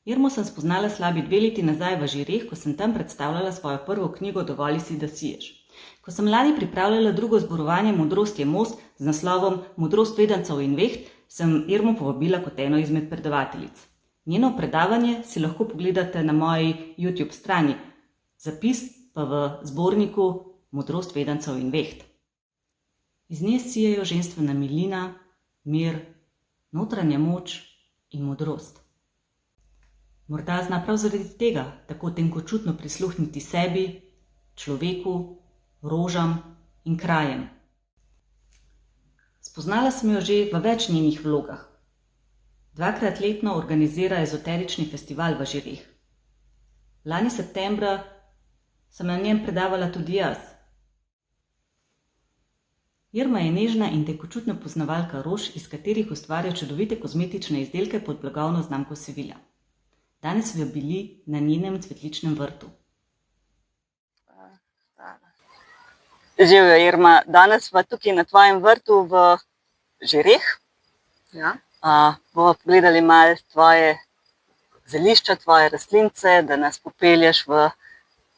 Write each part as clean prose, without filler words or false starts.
Irmo sem spoznala slabi 2 leti nazaj v Žireh, ko sem tam predstavljala svojo prvo knjigo Dovoli si, da siješ. Ko sem lani pripravljala drugo zborovanje Modrost je most z naslovom Modrost vedancev in veht, sem Irmo povabila kot eno izmed predavateljic. Njeno predavanje si lahko pogledate na moji YouTube strani, zapis pa v zborniku Modrost vedancev in veht. Iz nje sijejo ženstvena milina, mir, notranja moč in modrost. Morda zna prav zaradi tega tako tenkočutno prisluhniti sebi, človeku, rožam in krajem. Spoznala sem jo že v več njenih vlogah. 2-krat letno organizira ezoterični festival v Žireh. Lani septembra sem na njem predavala tudi jaz. Irma je nežna in tenkočutna poznavalka rož, iz katerih ustvarja čudovite kozmetične izdelke pod blagovno znamko Sevilla. Danes smo bili na njenem cvetličnem vrtu. Živjo, Irma, danes smo tukaj na tvojem vrtu v Žireh. Ja. Bomo pogledali malo tvoje zelišča, tvoje rastlince, da nas popelješ v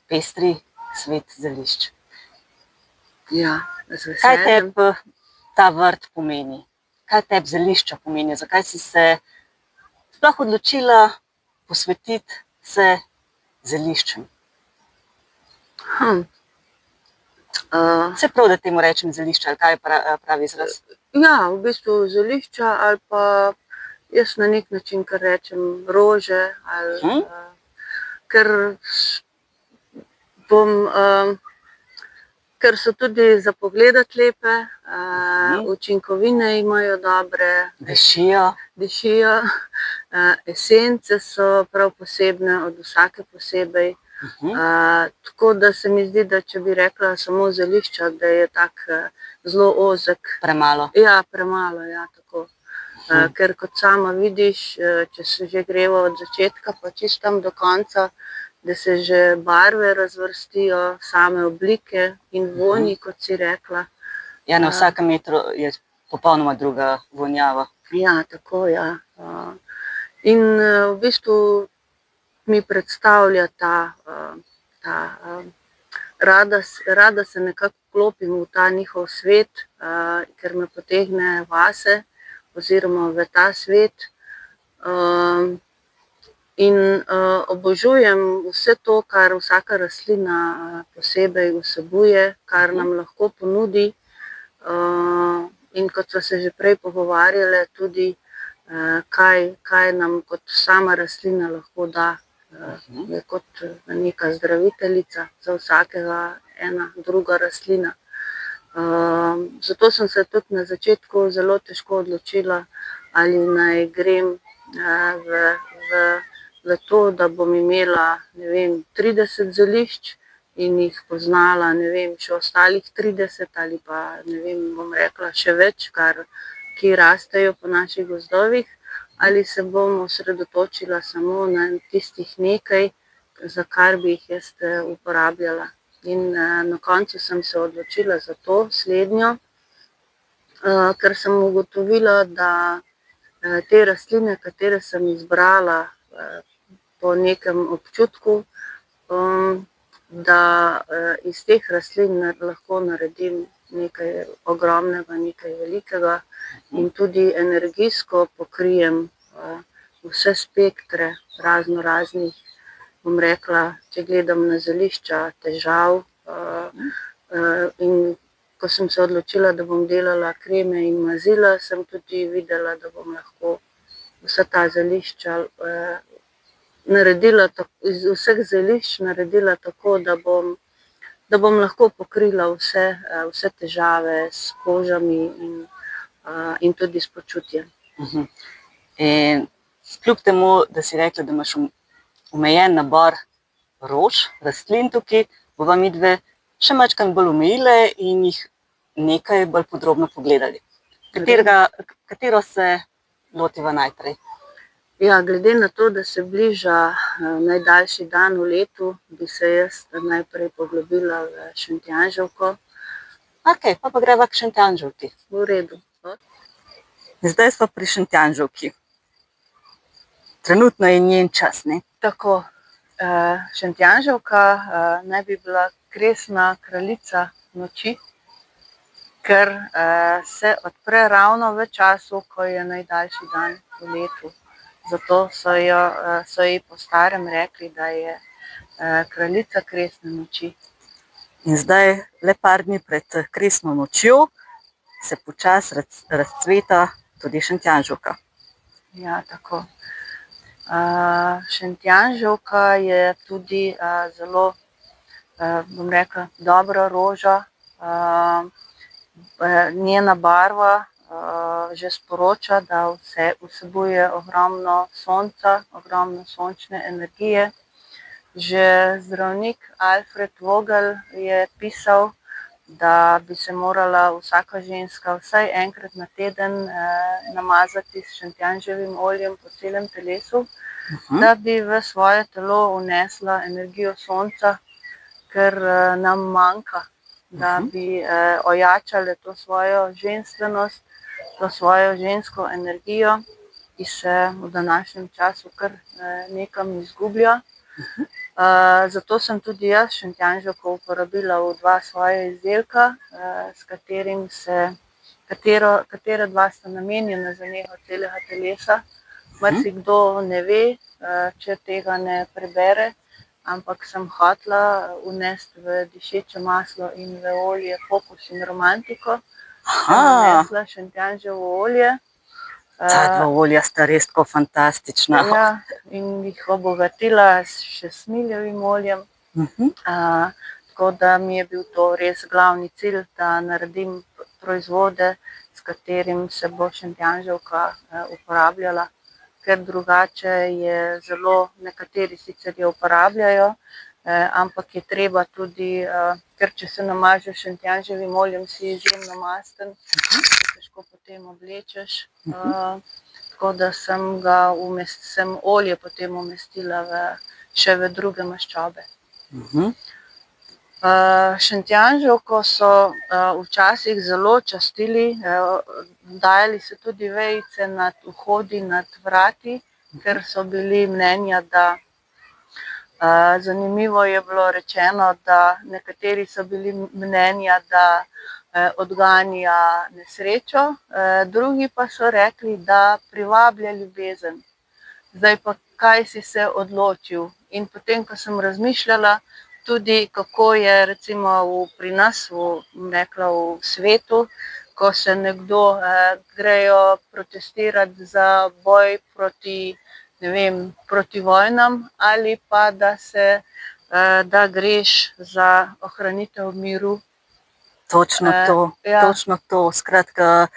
pestri svet zelišč. Ja, z veseljem. Kaj tebi ta vrt pomeni? Kaj tebi zelišča pomeni? Zakaj si se sploh odločila posvetiti se zeliščem? Se prav, da temu rečem zelišča, ali kaj je pravi izraz? Ja, v bistvu zelišča ali pa jaz na nek način kar rečem rože, ali, ker so tudi za pogledati lepe, učinkovine imajo dobre. Dišijo. Esence so prav posebne, od vsake posebej. Tako da se mi zdi, da če bi rekla samo zelišča, da je tak zelo ozek. Premalo. Ja, premalo, ja, tako. Ker kot sama vidiš, če se že greva od začetka pa čisto tam do konca, da se že barve razvrstijo, same oblike in vonji, kot si rekla. Ja, na vsakem metru je popolnoma druga vonjava. Ja, tako, ja. In v bistvu mi predstavlja rada se nekako vklopim v ta njihov svet, ker me potegne vase oziroma v ta svet. In obožujem vse to, kar vsaka rastlina posebej vsebuje, kar nam lahko ponudi. In kot so se že prej pogovarjale, tudi kaj nam kot sama rastlina lahko da. Je kot neka zdraviteljica za vsakega ena druga rastlina. Zato sem se tudi na začetku zelo težko odločila, ali naj grem v to, da bom imela, ne vem, 30 zelišč in jih poznala, ne vem, še ostalih 30 ali pa, ne vem, bom rekla še več, ki rastejo po naših gozdovih, ali se bom osredotočila samo na tistih nekaj, za kar bi jih jaz uporabljala. In na koncu sem se odločila za to slednjo, ker sem ugotovila, da te rastline, katere sem izbrala po nekem občutku, da iz teh rastlin lahko naredim nekaj ogromnega, nekaj velikega in tudi energijsko pokrijem vse spektre raznih, bom rekla, če gledam na zelišča, težav. In ko sem se odločila, da bom delala kreme in mazila, sem tudi videla, da bom lahko vsa ta zelišča naredila, iz vseh zelišč naredila tako, da bom lahko pokrila vse težave s kožami in tudi s počutjem. In kljub temu, da si rekla, da imaš omejen nabor rož, rastlin tukaj, bova midve še majčkeno bolj omejile in jih nekaj bolj podrobno pogledali. Katero se lotiva najprej? Ja, glede na to, da se bliža najdaljši dan v letu, bi se jaz najprej poglobila v šentjanževko. Ok, pa greva k šentjanževki. V redu. Zdaj smo pri šentjanževki. trenutno je njen čas, ne? Tako, Šentjanževka naj bi bila kresna kraljica noči, ker se odpre ravno v času, ko je najdaljši dan v letu. Zato so ji po starem rekli, da je kraljica kresne noči. In zdaj, le par dni pred kresno nočjo, se počasi razcveta tudi Šentjanževka. Ja, tako. Šentjanževka je tudi zelo, bom rekla, dobra roža. Njena barva že sporoča, da vsebuje ogromno sonca, ogromno sončne energije. Že zdravnik Alfred Vogel je pisal, da bi se morala vsaka ženska vsaj enkrat na teden namazati s šentjanževim oljem po celem telesu, da bi v svoje telo vnesla energijo sonca, ker nam manjka, da bi ojačale to svojo ženstvenost, to svojo žensko energijo, ki se v današnjem času kar nekam izgublja. Zato sem tudi jaz šentjanževko uporabila v 2 svoja izdelka, s katerim katera 2 sta namenjena za nego celega telesa. Marsikdo ne ve, če tega ne prebere, ampak sem hotela vnesti v dišeče maslo in v olje fokus in romantiko. Sem vnesla šentjanževo olje. Ta 2 olja sta res tako fantastična. Ja, in jih obogatila še s smiljevim oljem. Tako da mi je bil to res glavni cilj, da naredim proizvode, s katerim se bo šentjanževka uporabljala. Ker drugače je zelo, nekateri sicer jo uporabljajo, ampak je treba tudi, ker če se namažeš šentjanževim oljem, si izjemno masten, težko potem oblečeš. Tako da sem olje potem umestila še v druge maščobe. Šentjanževko so včasih zelo častili, dajali so tudi vejice nad vhodi, nad vrati, ker so bili mnenja, da zanimivo je bilo rečeno, da nekateri so bili mnenja, da odganja nesrečo, drugi pa so rekli, da privablja ljubezen. Zdaj pa, kaj si se odločil? In potem, ko sem razmišljala tudi, kako je recimo pri nas, bom rekla, v svetu, ko se nekdo grejo protestirati za boj proti, ne vem, proti vojnam, ali pa da greš za ohranitev miru. Točno to, točno to. Skratka,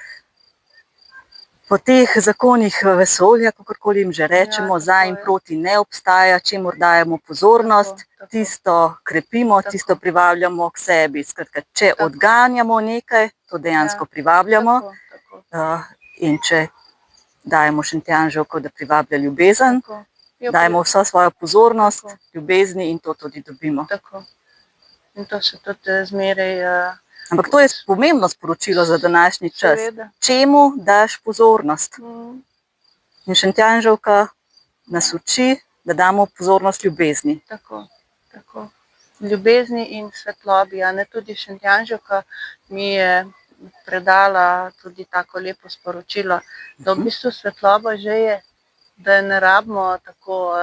po teh zakonih vesolja, kakorkoli jim že rečemo, za in proti ne obstaja, čemur dajemo pozornost, tisto krepimo, tisto privabljamo k sebi. Skratka, če odganjamo nekaj, to dejansko privabljamo. In če dajemo šentjanževko, da privablja ljubezen, dajemo vso svojo pozornost ljubezni in to tudi dobimo. Tako. In to se tudi zmeraj... Ampak to je pomembno sporočilo za današnji čas. Čemu daš pozornost? In šentjanževka nas uči, da damo pozornost ljubezni. Tako, tako. Ljubezni in svetlobi. Tudi šentjanževka mi je predala tudi tako lepo sporočilo, da v bistvu svetloba že je, da ne rabimo tako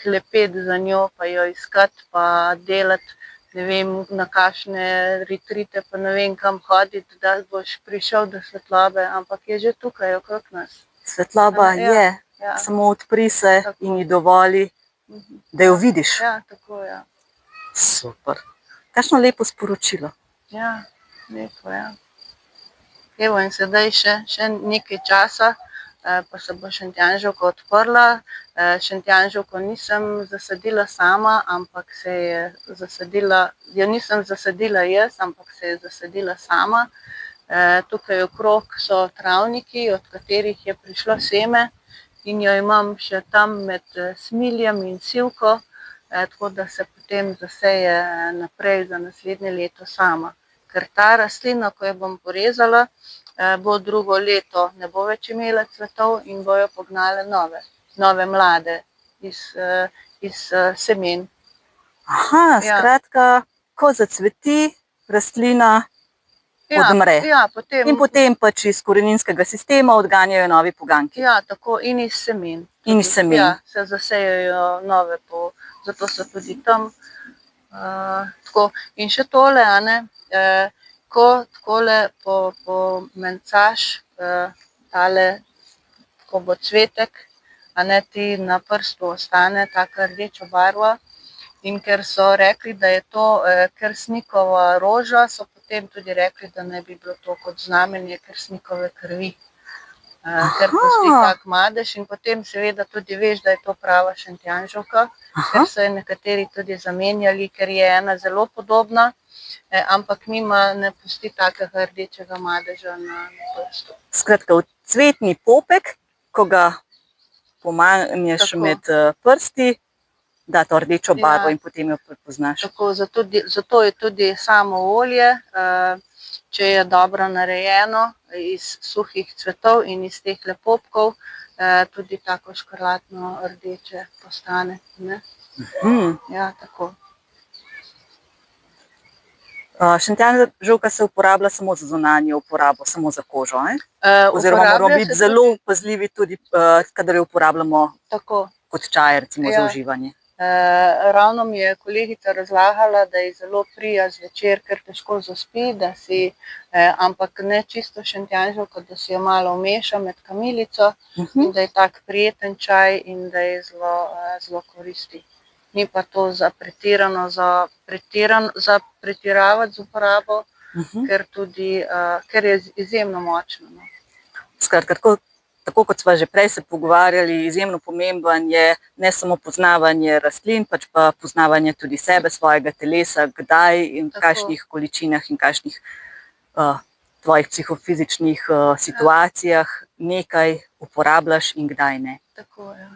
hlepeti za njo, pa jo iskati, pa delati, ne vem, na kakšne retrite, pa ne vem, kam hoditi, da boš prišel do svetlobe, ampak je že tukaj okrog nas. Svetloba je, samo odpri se in ji dovoli, da jo vidiš. Ja, tako, ja. Super. Kakšno lepo sporočilo. Ja, lepo, ja. Evo, in sedaj še nekaj časa, pa se bo šentjanževka odprla. Šentjanževko nisem zasadila sama, ampak jo nisem zasadila jaz, ampak se je zasadila sama. Tukaj okrog so travniki, od katerih je prišlo seme in jo imam še tam med smiljem in sivko, tako da se potem zaseje naprej za naslednje leto sama. Ker ta rastlina, ko jo bom porezala, bo drugo leto, ne bo več imela cvetov in bojo pognale nove. nove mlade iz semen. Aha, skratka, ko zacveti, rastlina odmre. Ja, In potem pač iz koreninskega sistema odganjajo novi poganki. Ja, tako in iz semen. In iz semen. Ja, se zasejajo nove, zato so tudi tam. Tako. In še tole, ko takole pomencaš tale, ko bo cvetek, ti na prstu ostane taka rdeča barva. In ker so rekli, da je to kersnikova roža, so potem tudi rekli, da ne bi bilo to kot znamenje kersnikove krvi. Ker pusti tak madež in potem seveda tudi veš, da je to prava šentjanževka, ker so je nekateri tudi zamenjali, ker je ena zelo podobna, ampak nima, ne pusti takega rdečega madeža na prstu. Skratka, cvetni popek, ko ga pomanješ med prsti, da to rdečo barvo in potem jo prepoznaš. Tako, zato je tudi samo olje, če je dobro narejeno iz suhih cvetov in iz teh popkov, tudi tako škrlatno rdeče postane. Ja, tako. Šentjanževka se uporablja samo za zunanjo uporabo, samo za kožo, oziroma moramo biti zelo pazljivi tudi, kadar jo uporabljamo kot čaj, recimo za uživanje. Ravno mi je kolegica razlagala, da je zelo prija zvečer, ker težko zaspi, ampak ne čisto šentjanževko, da si jo malo vmeša med kamilico in da je tak prijeten čaj in da je zelo koristi. Ni pa to za pretiravati z uporabo, ker je izjemno močno. Skratka, tako kot sva že prej se pogovarjali, izjemno pomemben je ne samo poznavanje rastlin, pač pa poznavanje tudi sebe, svojega telesa, kdaj in v kakšnih količinah in kakšnih tvojih psihofizičnih situacijah nekaj uporabljaš in kdaj ne. Tako, ja.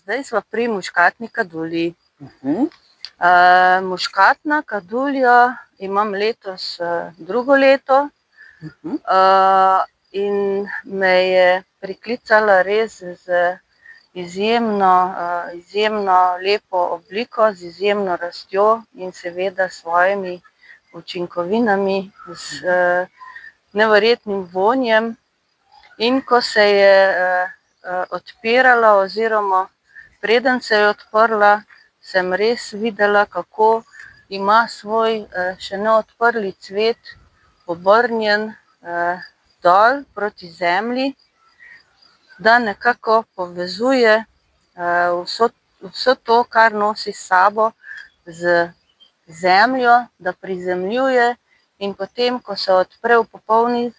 Zdaj sva pri muškatni kadulji. Muškatna kadulja imam letos drugo leto in me je priklicala res z izjemno lepo obliko, z izjemno rastjo in seveda s svojimi učinkovinami, z neverjetnim vonjem. In ko se je odpirala oziroma preden se je odprla, sem res videla, kako ima svoj še neodprli cvet obrnjen dol proti zemlji, da nekako povezuje vse to, kar nosi s sabo z zemljo, da prizemljuje in potem, ko se odpre v popolni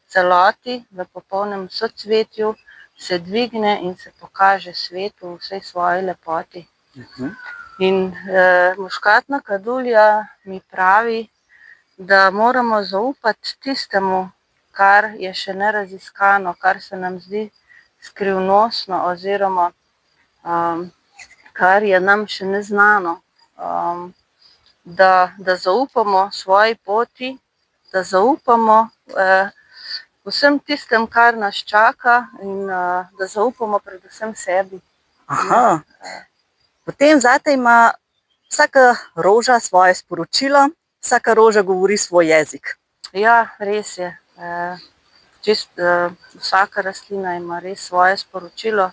celoti, v popolnem socvetju, se dvigne in se pokaže svetu v vsej svoji lepoti. In muškatna kadulja mi pravi, da moramo zaupati tistemu, kar je še neraziskano, kar se nam zdi skrivnostno oziroma kar je nam še neznano. Da zaupamo svoji poti, da zaupamo vsem tistem, kar nas čaka in da zaupamo predvsem sebi. Potem zate ima vsaka roža svoje sporočilo, vsaka roža govori svoj jezik. Ja, res je. Vsaka rastlina ima res svoje sporočilo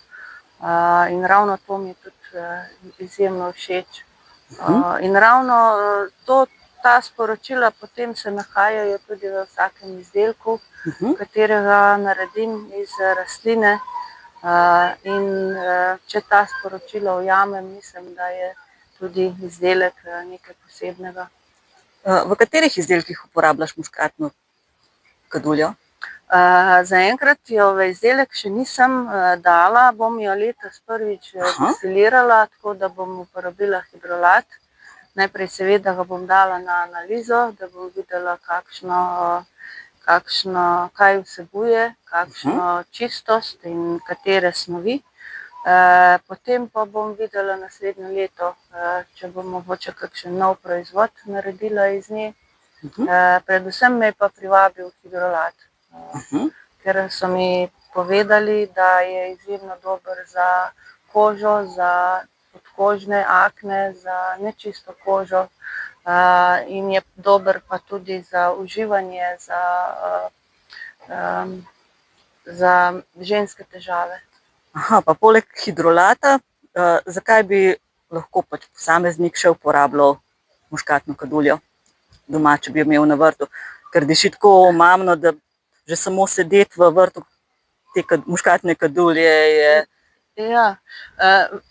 in ravno to mi je tudi izjemno všeč. In ravno ta sporočila potem se nahajajo tudi v vsakem izdelku, katerega naredim iz rastline. In če ta sporočila ujamem, mislim, da je tudi izdelek nekaj posebnega. V katerih izdelkih uporabljaš muškatno kaduljo? Zaenkrat jo v izdelek še nisem dala, bom jo letos prvič destilirala, tako da bom uporabila hidrolat. Najprej seveda ga bom dala na analizo, da bom videla, kaj vsebuje, kakšno čistost in katere snovi. Potem pa bom videla naslednje leto, če bom mogoče kakšen nov proizvod naredila iz nje. Predvsem me je pa privabil hidrolat, ker so mi povedali, da je izjemno dober za kožo, za podkožne akne, za nečisto kožo in je dober pa tudi za uživanje, za ženske težave. Aha, pa poleg hidrolata, zakaj bi lahko pač posameznik še uporabljal muškatno kaduljo doma, če bi jo imel na vrtu? Ker diši tako omamno, da že samo sedeti v vrtu te muškatne kadulje je... Ja,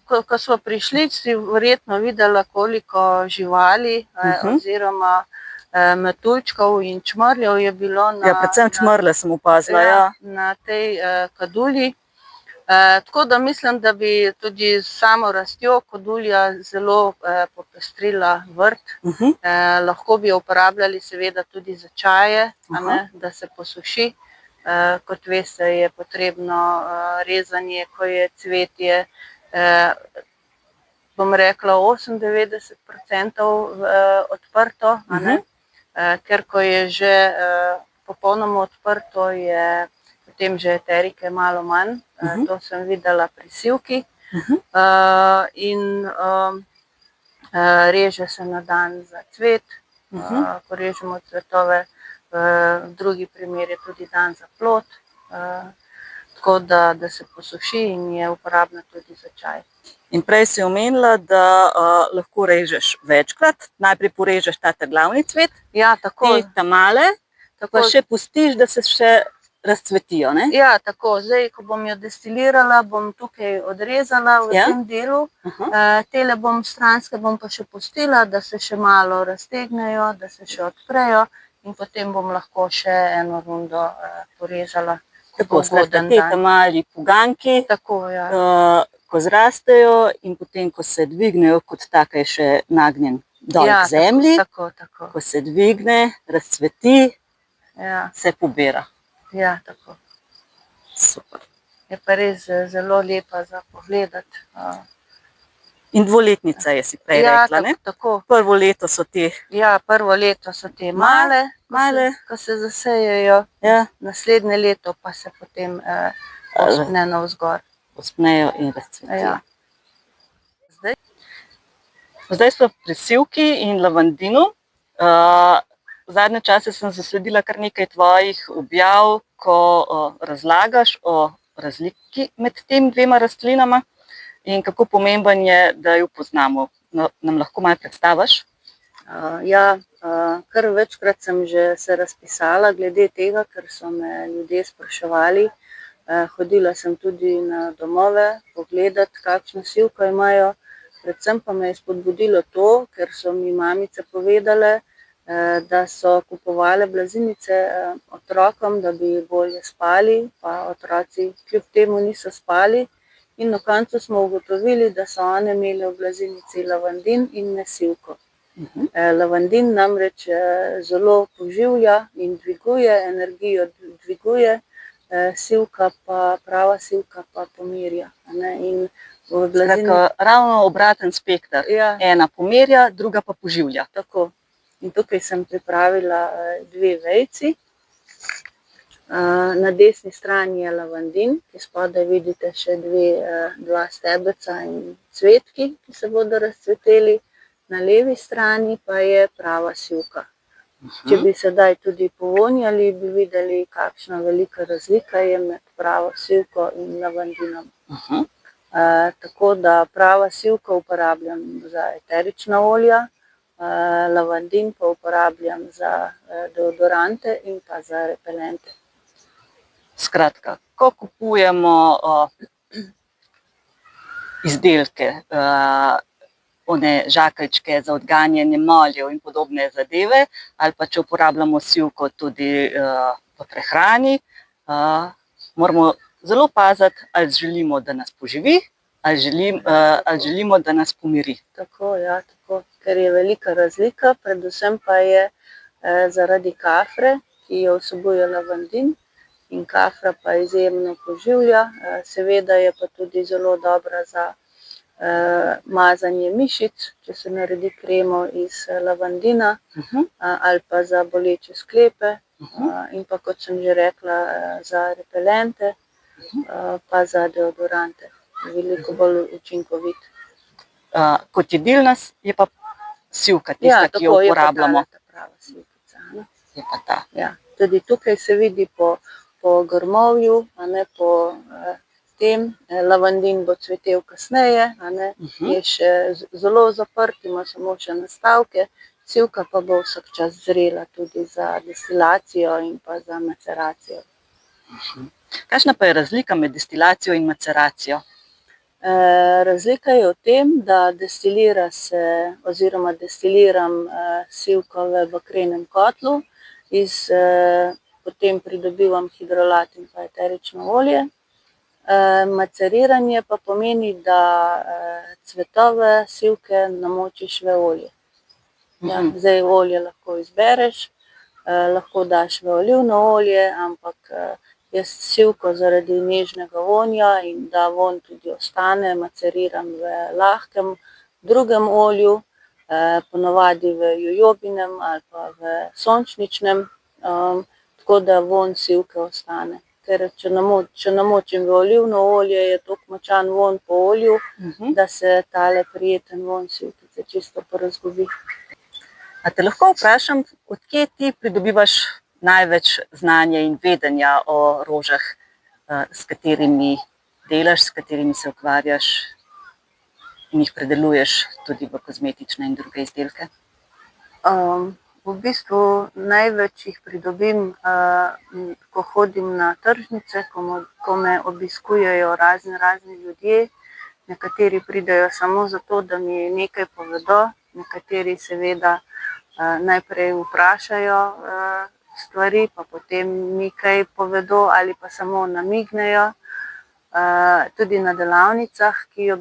ko smo prišli, si verjetno videla, koliko živali oziroma metuljčkov in čmrljev je bilo Ja, predvsem čmrlje sem opazila, ja. Na tej kadulji. Tako da mislim, da bi tudi s samo rastjo kadulja zelo popestrila vrt. Lahko bi jo uporabljali seveda tudi za čaje, da se posuši. Kot veste, je potrebno rezanje, ko je cvetje, bom rekla 98% odprto, ker ko je že popolnoma odprto, je potem že eterike malo manj. To sem videla pri sivki. In reže se na dan za cvet, ko režemo cvetove. V drugi primer je tudi dan za plod, tako da se posuši in je uporabna tudi za čaj. In prej si omenila, da lahko režeš večkrat. Najprej porežeš ta glavni cvet, te ta-male, pa še pustiš, da se še razcvetijo, ne? Ja, tako. Zdaj, ko bom jo destilirala, bom tukaj odrezala v tem delu. Tele stranske bom pa še pustila, da se še malo raztegnejo, da se še odprejo. In potem bom lahko še eno rundo porezala. Tako, skratka, te ta-mali poganjki, ko zrastejo in potem, ko se dvignejo, kot taka je še nagnjen dol k zemlji, ko se dvigne, razcveti, se pobira. Ja, tako. Super. Je pa res zelo lepa za pogledati. In dvoletnica je, si prej rekla, ne? Tako. Prvo leto so te... Ja, prvo leto so te male, ko se zasejejo. Naslednje leto pa se potem povzpne navzgor. Povzpnejo in razcvetijo. Zdaj smo pri sivki in lavandinu. Zadnje čase sem zasledila kar nekaj tvojih objav, ko razlagaš o razliki med tem dvema rastlinama. In kako pomemben je, da jo poznamo. Nam lahko malo predstaviš? Ja, kar večkrat sem že se razpisala glede tega, ker so me ljudje spraševali. Hodila sem tudi na domove pogledati, kakšno sivko imajo. Predvsem pa me je spodbudilo to, ker so mi mamice povedale, da so kupovale blazinice otrokom, da bi bolje spali, pa otroci kljub temu niso spali. In na koncu smo ugotovili, da so one imele v blazinici lavandin in ne sivko. Lavandin namreč zelo poživlja in dviguje, energijo dviguje, prava sivka pa pomirja. Skratka, ravno obraten spekter. Ena pomirja, druga pa poživlja. Tako. In tukaj sem pripravila dve vejci. Na desni strani je lavandin, ki spodaj vidite še dva stebelca in cvetki, ki se bodo razcveteli. Na levi strani pa je prava sivka. Če bi sedaj tudi povonjali, bi videli, kakšna velika razlika je med pravo sivko in lavandinom. Tako da prava sivka uporabljam za eterična olja, lavandin pa uporabljam za deodorante in pa za repelente. Skratka, ko kupujemo izdelke, one žakeljčke za odganjanje moljev in podobne zadeve, ali pa če uporabljamo sivko tudi v prehrani, moramo zelo paziti, ali želimo, da nas poživi, ali želimo, da nas pomiri. Tako, ja, tako. Ker je velika razlika, predvsem pa je zaradi kafre, ki jo vsebuje lavandin. In kafra pa izjemno poživlja, seveda je pa tudi zelo dobra za mazanje mišic, če se naredi kremo iz lavandina, ali pa za boleče sklepe, in pa kot sem že rekla, za repelente. pa za deodorante. Veliko bolj učinkovit. Kot jedilna je pa sivka tista, ki jo uporabljamo. Ta prava sivkica. Je pa ta. Ja, tudi tukaj se vidi po grmovju, po tem. Lavandin bo cvetel kasneje, je še zelo zaprt, ima samo še nastavke. Sivka pa bo vsak čas zrela tudi za destilacijo in pa za maceracijo. Kakšna pa je razlika med destilacijo in maceracijo? Razlika je v tem, da destiliram sivkove v bakrenem kotlu, potem pridobivam hidrolat in pa eterično olje. Maceriranje pa pomeni, da cvetove sivke namočiš v olje. Ja, zdaj olje lahko izbereš, lahko daš v olivno olje, ampak jaz sivko zaradi nežnega vonja in da vonj tudi ostane, maceriram v lahkem drugem olju, ponavadi v jojobinem ali pa v sončničnem, tako da vonj sivke ostane. Ker če namočim v olivno olje, je toliko močan vonj po olju, da se tale prijeten vonj sivkice čisto porazgubi. A te lahko vprašam, od kje ti pridobivaš največ znanja in vedenja o rožah, s katerimi delaš, s katerimi se ukvarjaš in jih predeluješ tudi v kozmetične in druge izdelke? V bistvu največ jih pridobim, ko hodim na tržnice, ko me obiskujejo razni ljudje. Nekateri pridejo samo zato, da mi nekaj povedo, nekateri seveda najprej vprašajo stvari, pa potem mi kaj povedo ali pa samo namignejo. Tudi na delavnicah, ki jo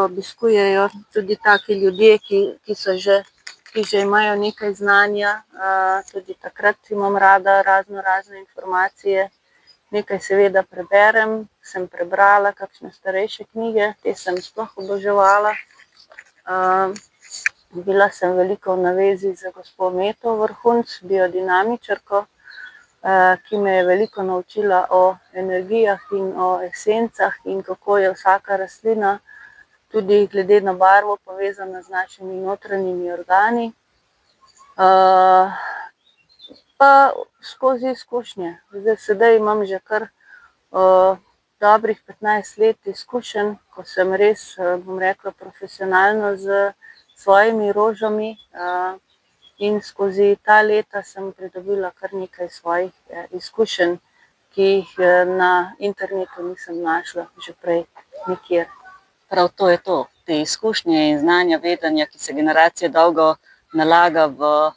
obiskujejo tudi taki ljudje, ki že imajo nekaj znanja, tudi takrat imam rada razne informacije. Nekaj seveda preberem, sem prebrala kakšne starejše knjige, te sem sploh oboževala. Bila sem veliko v navezi z gospo Meto Vrhunc, biodinamičarko, ki me je veliko naučila o energijah in o esencah in kako je vsaka rastlina tudi glede na barvo povezana z našimi notranjimi organi. Pa skozi izkušnje. Sedaj imam že kar dobrih 15 let izkušenj, ko sem res, bom rekla, profesionalno z svojimi rožami, in skozi ta leta sem pridobila kar nekaj svojih izkušenj, ki jih na internetu nisem našla že prej nikjer. Prav to je to, te izkušnje in znanja, vedenja, ki se generacije dolgo nalaga v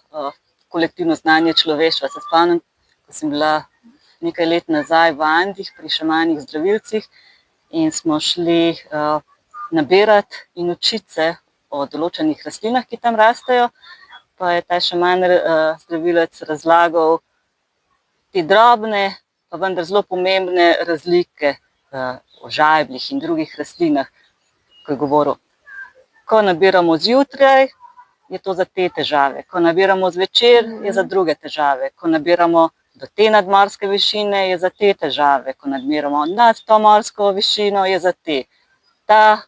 kolektivno znanje človeštva. Se spomnim, ko sem bila nekaj let nazaj v Andih pri šamanih zdravilcih in smo šli nabirati in učiti se o določenih rastlinah, ki tam rastejo, pa je ta šaman zdravilec razlagal te drobne, pa vendar zelo pomembne razlike o žajbljih in drugih rastlinah, ko je govoril, ko nabiramo zjutraj, je to za te težave, ko nabiramo zvečer, je za druge težave, ko nabiramo do te nadmorske višine, je za te težave, ko nabiramo nad to morsko višino, je za te. Ta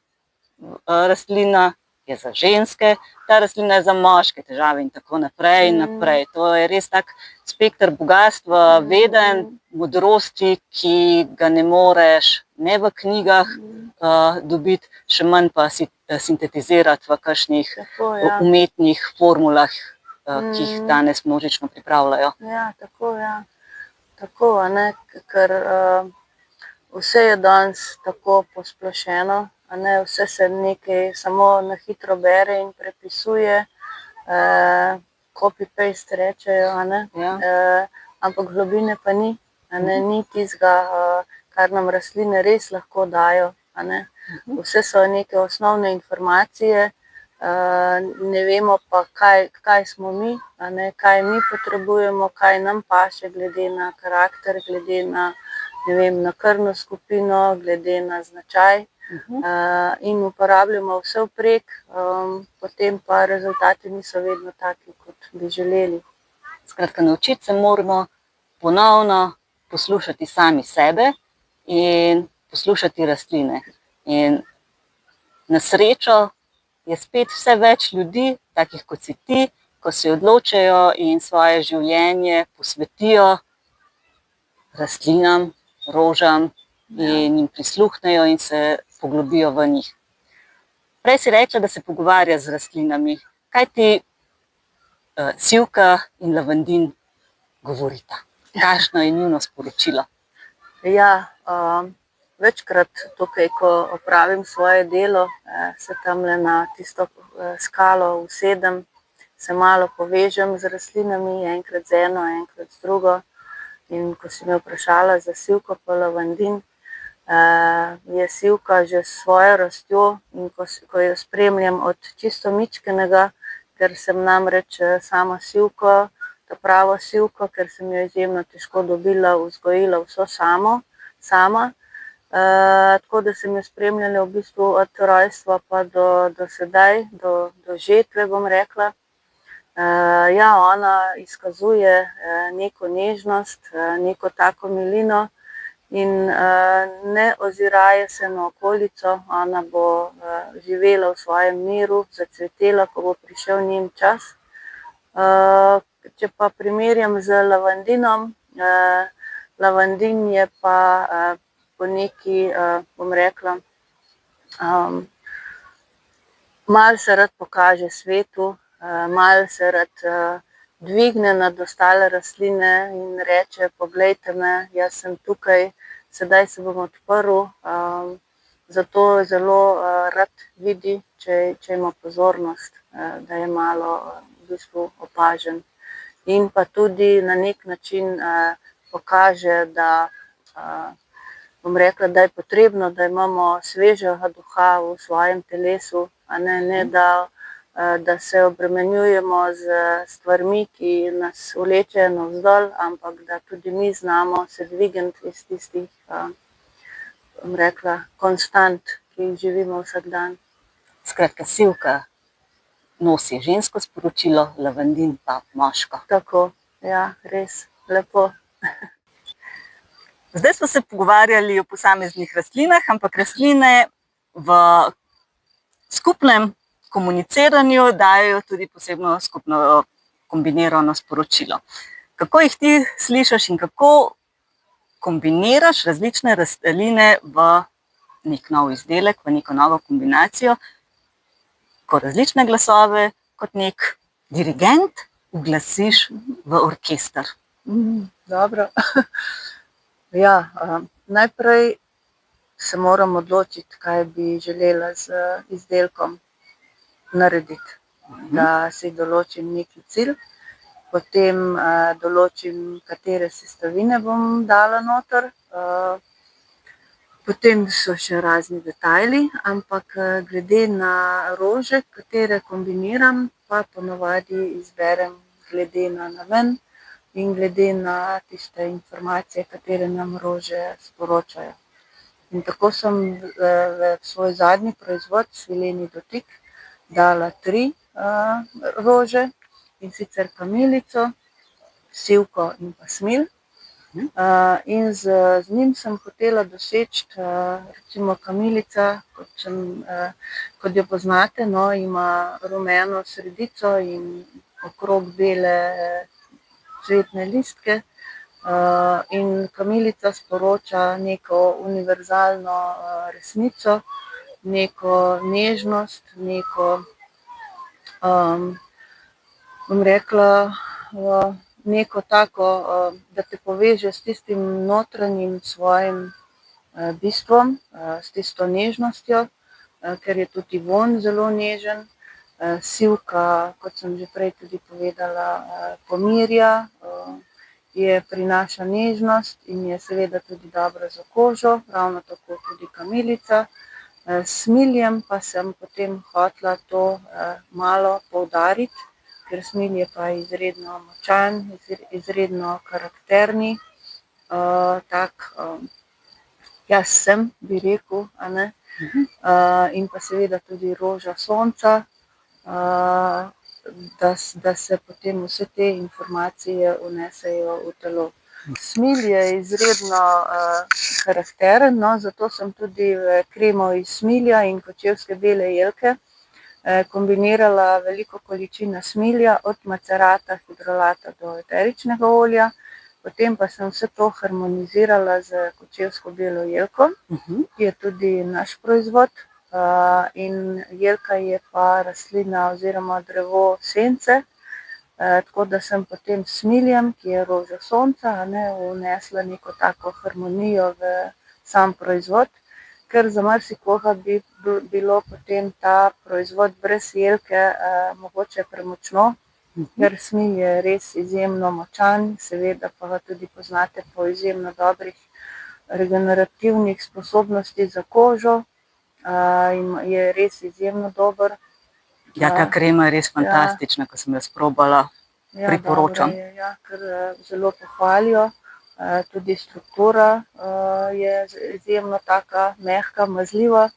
rastlina je za ženske, ta rastlina je za moške težave in tako naprej in naprej. To je res tak spekter bogatstva, vedenj, modrosti, ki ga ne moreš ne v knjigah dobiti, še manj pa sintetizirati v kakšnih umetnih formulah, ki jih danes množično pripravljajo. Ja, tako, ja. Tako, ker vse je danes tako posplošeno, vse se nekaj samo na hitro bere in prepisuje, copy-paste rečejo, ampak globine pa ni, ni tistega, kar nam rastline res lahko dajo. Vse so neke osnovne informacije, ne vemo pa, kaj smo mi, kaj mi potrebujemo, kaj nam paše glede na karakter, glede na, ne vem, na krvno skupino, glede na značaj. In uporabljamo vse vprek, potem pa rezultati niso vedno taki, kot bi želeli. Skratka, naučiti se moramo ponovno poslušati sami sebe in poslušati rastline. In na srečo je spet vse več ljudi, takih kot si ti, ko se odločajo in svoje življenje posvetijo rastlinam, rožam in jim prisluhnejo in se poglobijo v njih. Prej si rekla, da se pogovarja z rastlinami. Kaj ti sivka in lavandin govorita? Kakšno je njuno sporočilo? Ja, večkrat tukaj, ko opravim svoje delo, se tamle na tisto skalo usedem, se malo povežem z rastlinami, enkrat z eno, enkrat z drugo. In ko si me vprašala za sivko pa lavandin, je sivka že s svojo rastjo in ko jo spremljam od čisto mičkenega, ker sem namreč sama sivko, ta pravo sivko, ker sem jo izjemno težko dobila, vzgojila vso sama. Tako da sem jo spremljala v bistvu od rojstva pa do sedaj, do žetve, bom rekla. Ja, ona izkazuje neko nežnost, neko tako milino in ne oziraje se na okolico, ona bo živela v svojem miru, zacvetela, ko bo prišel njen čas. Če pa primerjam z lavandinom, lavandin je pa po neki, bom rekla, malo se rad pokaže svetu, malo se rad dvigne nad ostale rastline in reče, poglejte me, jaz sem tukaj, sedaj se bom odprl, zato zelo rad vidi, če ima pozornost, da je malo v bistvu opažen. In pa tudi na nek način pokaže, da bom rekla, da je potrebno, da imamo svežega duha v svojem telesu, a ne da se obremenjujemo z stvarmi, ki nas vlečejo navzdol, ampak da tudi mi znamo se dvigniti iz tistih, bom rekla, konstant, ki jih živimo vsak dan. Skratka, sivka nosi žensko sporočilo, lavandin pa moško. Tako, ja, res, lepo. Zdaj smo se pogovarjali o posameznih rastlinah, ampak rastline v skupnem komuniciranju dajo tudi posebno skupno kombinirano sporočilo. Kako jih ti slišiš in kako kombiniraš različne rastline v nek nov izdelek, v neko novo kombinacijo, ko različne glasove kot nek dirigent uglasiš v orkester? Dobro. Ja, najprej se moram odločiti, kaj bi želela z izdelkom narediti. Da si določim neki cilj, potem določim, katere sestavine bom dala noter, potem so še razni detajli, ampak glede na rože, katere kombiniram, pa ponavadi izberem glede na namen in glede na tiste informacije, katere nam rože sporočajo. In tako sem v svoj zadnji proizvod, svileni dotik, dala 3 rože, in sicer kamilico, sivko in pa smilj. In z njim sem hotela doseči, recimo kamilica, kot jo poznate, no, ima rumeno sredico in okrog bele cvetne listke. In kamilica sporoča neko univerzalno resnico, neko nežnost, neko, bom rekla, neko tako, da te poveže s tistim notranjim svojim bistvom, s tisto nežnostjo, ker je tudi vonj zelo nežen. Sivka, kot sem že prej tudi povedala, pomirja, prinaša nežnost in je seveda tudi dobra za kožo, ravno tako tudi kamilica. S smiljem pa sem potem hotela to malo poudariti, ker smilj je pa izredno močan, izredno karakterni, tak jaz sem, bi rekel, a ne. In pa seveda tudi roža sonca, da se potem vse te informacije vnesejo v telo. Smilj je izredno karakteren, no, zato sem tudi v kremo iz smilja in kočevske bele jelke kombinirala veliko količino smilja, od macerata, hidrolata do eteričnega olja. Potem pa sem vse to harmonizirala z kočevsko belo jelko, ki je tudi naš proizvod. In jelka je pa rastlina oziroma drevo sence, tako da sem potem s smiljem, ki je roža sonca, vnesla neko tako harmonijo v sam proizvod, ker za marsikoga bi bilo potem ta proizvod brez jelke mogoče premočno, ker smilj je res izjemno močan, seveda pa ga tudi poznate po izjemno dobrih regenerativnih sposobnosti za kožo, in je res izjemno dober. Ja, ta krema je res fantastična, ko sem jo sprobala, priporočam. Ja, ker zelo pohvalijo. Tudi struktura je izjemno taka mehka, mazljiva.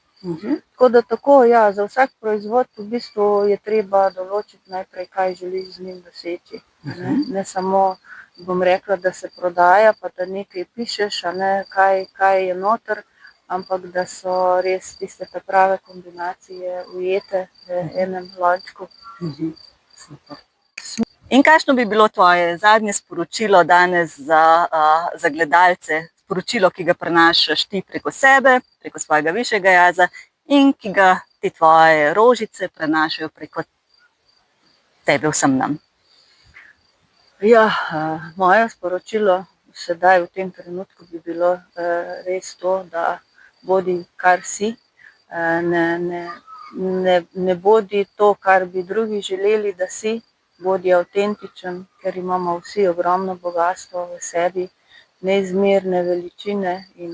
Tako da tako, ja, za vsak proizvod v bistvu je treba določiti najprej, kaj želiš z njim doseči. Ne samo, bom rekla, da se prodaja, pa da nekaj pišeš, kaj je noter, ampak da so res tiste prave kombinacije ujete v enem lončku. Super. In kakšno bi bilo tvoje zadnje sporočilo danes za gledalce? Sporočilo, ki ga prenašaš ti preko sebe, preko svojega višjega jaza in ki ga te tvoje rožice prenašajo preko tebe vsem nam. Ja, moje sporočilo sedaj v tem trenutku bi bilo res to, da bodi kar si, ne bodi to, kar bi drugi želeli, da si, bodi avtentičen, ker imamo vsi ogromno bogastvo v sebi, neizmerne veličine in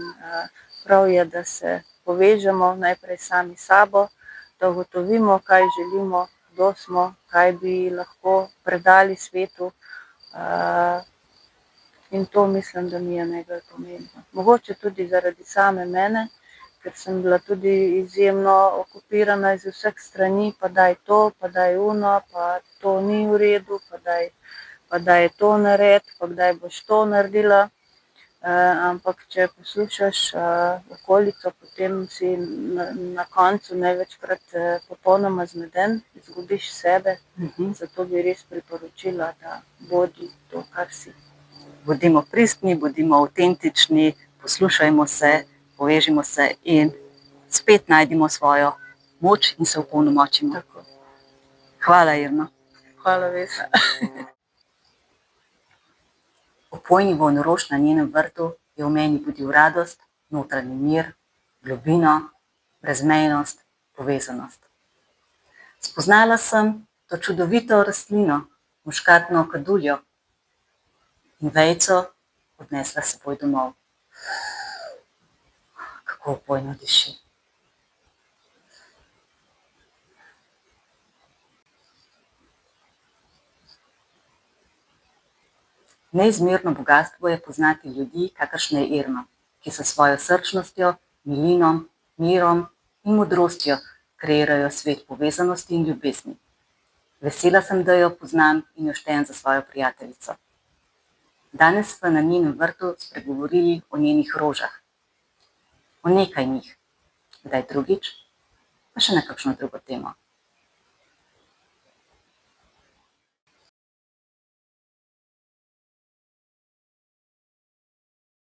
prav je, da se povežemo najprej sami sabo, da ugotovimo, kaj želimo, kdo smo, kaj bi lahko predali svetu. In to mislim, da mi je najbolj pomembno. Mogoče tudi zaradi same mene, ker sem bila tudi izjemno okupirana iz vseh strani, pa daj to, pa daj ono, pa to ni v redu, pa daj to naredi, pa kdaj boš to naredila. Ampak če poslušaš okolico, potem si na koncu največkrat popolnoma zmeden, izgubiš sebe. Zato bi res priporočila, da bodi to, kar si. Bodimo pristni, bodimo avtentični, poslušajmo se, povežimo se in spet najdimo svojo moč in se opolnomočimo. Tako. Hvala, Irma. Hvala, Vesna. Opojni vonorož na njenem vrtu je v meni budil radost, notranji mir, globino, brezmejnost, povezanost. Spoznala sem to čudovito rastlino, muškatno kaduljo, in vejico odnesla s seboj domov. Kako opojno diši. Neizmerno bogastvo je poznati ljudi, kakršna je Irma, ki so svojo srčnostjo, milinom, mirom in modrostjo kreirajo svet povezanosti in ljubezni. Vesela sem, da jo poznam in jo štejem za svojo prijateljico. Danes smo na njenem vrtu spregovorili o njenih rožah. O nekaj njih, kdaj drugič, pa še na kakšno drugo temo.